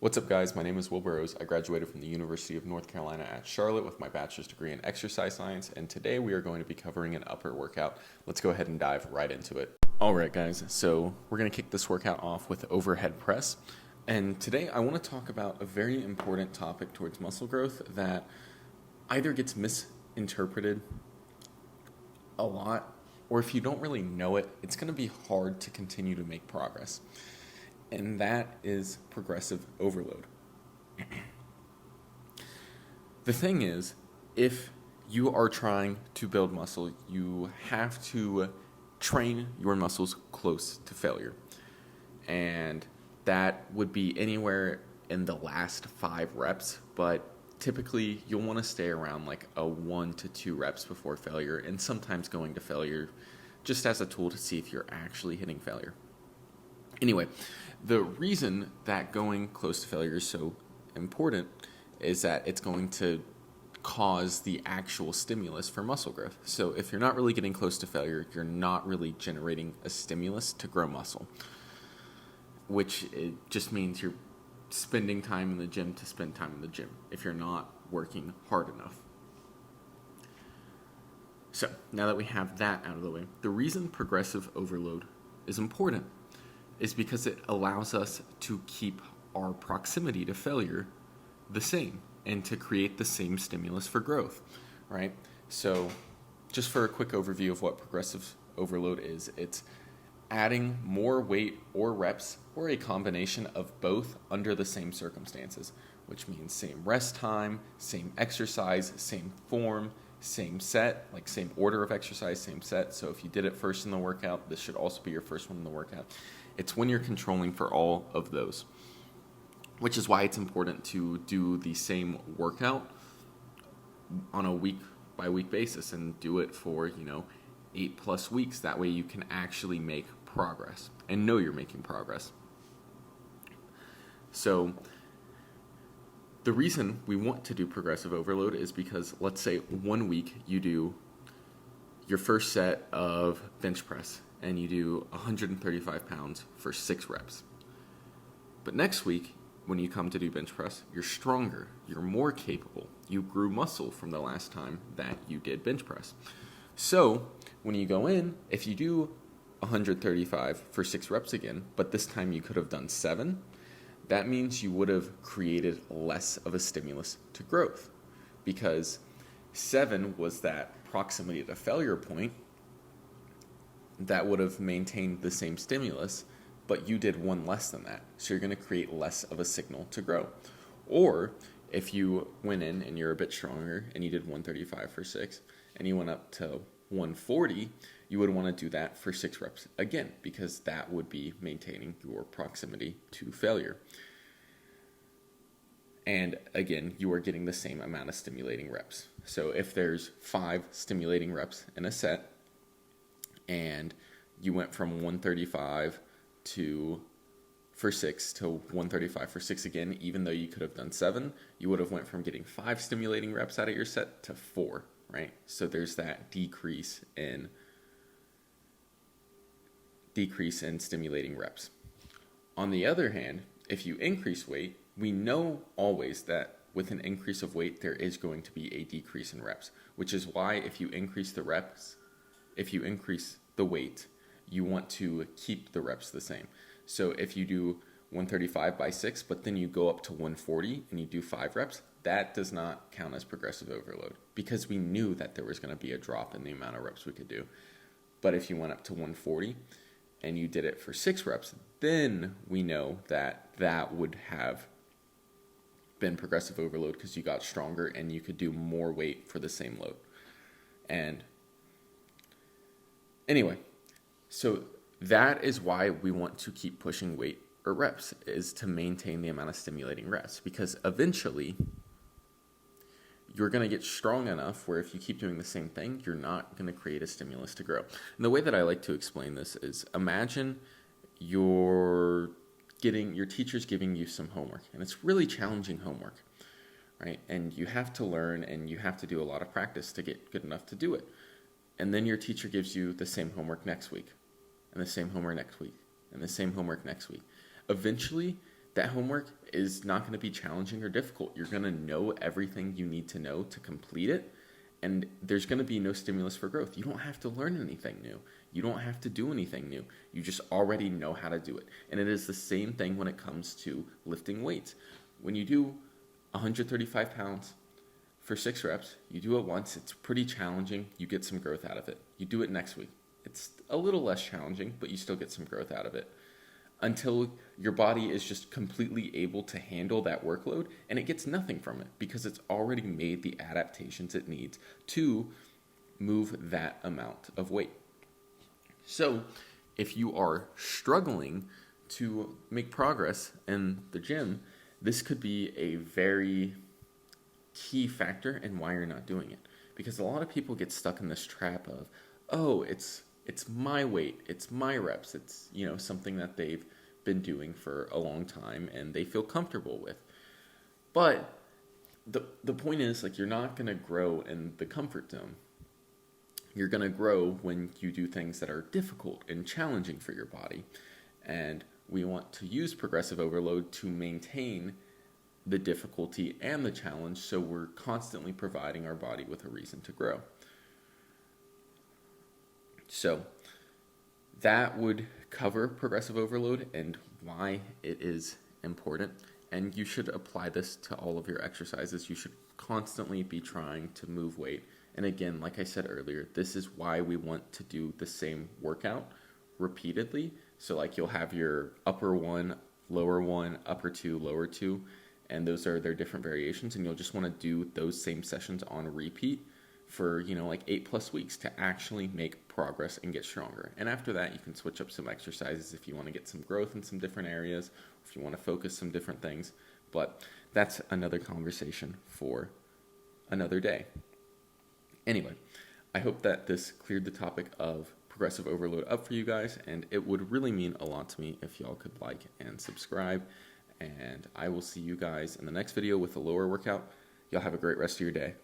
What's up, guys? My name is Will Burroughs. I graduated from the University of North Carolina at Charlotte with my bachelor's degree in exercise science, and today we are going to be covering an upper workout. Let's go ahead and dive right into it. All right, guys, so we're going to kick this workout off with overhead press, and today I want to talk about a very important topic towards muscle growth that either gets misinterpreted a lot, or if you don't really know it, it's going to be hard to continue to make progress. And that is progressive overload. The thing is, if you are trying to build muscle, you have to train your muscles close to failure. And that would be anywhere in the last 5 reps, but typically you'll want to stay around like a 1 to 2 reps before failure, and sometimes going to failure just as a tool to see if you're actually hitting failure. Anyway, the reason that going close to failure is so important is that it's going to cause the actual stimulus for muscle growth. So if you're not really getting close to failure, you're not really generating a stimulus to grow muscle, which it just means you're spending time in the gym to spend time in the gym if you're not working hard enough. So now that we have that out of the way, the reason progressive overload is important is because it allows us to keep our proximity to failure the same and to create the same stimulus for growth, right? So just for a quick overview of what progressive overload is, it's adding more weight or reps or a combination of both under the same circumstances, which means same rest time, same exercise, same form, same set, like same order of exercise, same set. So if you did it first in the workout, this should also be your first one in the workout. It's when you're controlling for all of those, which is why it's important to do the same workout on a week-by-week basis and do it for, 8+ weeks. That way you can actually make progress and know you're making progress. So the reason we want to do progressive overload is because, let's say 1 week you do your first set of bench press and you do 135 pounds for 6 reps. But next week, when you come to do bench press, you're stronger, you're more capable, you grew muscle from the last time that you did bench press. So when you go in, if you do 135 for 6 reps again, but this time you could have done 7, that means you would have created less of a stimulus to growth, because 7 was that proximity to failure point that would have maintained the same stimulus, but you did 1 less than that. So you're going to create less of a signal to grow. Or if you went in and you're a bit stronger and you did 135 for 6 and you went up to 140, you would want to do that for 6 reps again, because that would be maintaining your proximity to failure. And again, you are getting the same amount of stimulating reps. So if there's 5 stimulating reps in a set, and you went from 135 for 6 to 135 for 6 again, even though you could have done 7, you would have went from getting 5 stimulating reps out of your set to 4, right? So there's that decrease in stimulating reps. On the other hand, if you increase weight, we know always that with an increase of weight, there is going to be a decrease in reps, which is why if you increase the weight, you want to keep the reps the same. So if you do 135 by 6, but then you go up to 140 and you do 5 reps, that does not count as progressive overload, because we knew that there was going to be a drop in the amount of reps we could do. But if you went up to 140 and you did it for 6 reps, then we know that that would have been progressive overload, because you got stronger and you could do more weight for the same load. And anyway, so that is why we want to keep pushing weight or reps, is to maintain the amount of stimulating reps, because eventually you're going to get strong enough where if you keep doing the same thing, you're not going to create a stimulus to grow. And the way that I like to explain this is, imagine your teacher's giving you some homework, and it's really challenging homework, right? And you have to learn and you have to do a lot of practice to get good enough to do it. And then your teacher gives you the same homework next week, and the same homework next week, and the same homework next week. Eventually, that homework is not going to be challenging or difficult. You're going to know everything you need to know to complete it, and there's going to be no stimulus for growth. You don't have to learn anything new. You don't have to do anything new. You just already know how to do it. And it is the same thing when it comes to lifting weights. When you do 135 pounds for 6 reps, you do it once, it's pretty challenging, you get some growth out of it. You do it next week. It's a little less challenging, but you still get some growth out of it. Until your body is just completely able to handle that workload, and it gets nothing from it because it's already made the adaptations it needs to move that amount of weight. So if you are struggling to make progress in the gym, this could be a very key factor in why you're not doing it. Because a lot of people get stuck in this trap of, oh, it's my weight, it's my reps, it's, something that they've been doing for a long time and they feel comfortable with. But the point is, like, you're not going to grow in the comfort zone. You're going to grow when you do things that are difficult and challenging for your body. And we want to use progressive overload to maintain the difficulty and the challenge, so we're constantly providing our body with a reason to grow. So that would cover progressive overload and why it is important. And you should apply this to all of your exercises. You should constantly be trying to move weight. And again, like I said earlier, this is why we want to do the same workout repeatedly. So like you'll have your upper 1, lower 1, upper 2, lower 2, and those are their different variations. And you'll just want to do those same sessions on repeat for, like 8+ weeks to actually make progress and get stronger. And after that, you can switch up some exercises if you want to get some growth in some different areas, if you want to focus some different things. But that's another conversation for another day. Anyway, I hope that this cleared the topic of progressive overload up for you guys, and it would really mean a lot to me if y'all could like and subscribe. And I will see you guys in the next video with a lower workout. Y'all have a great rest of your day.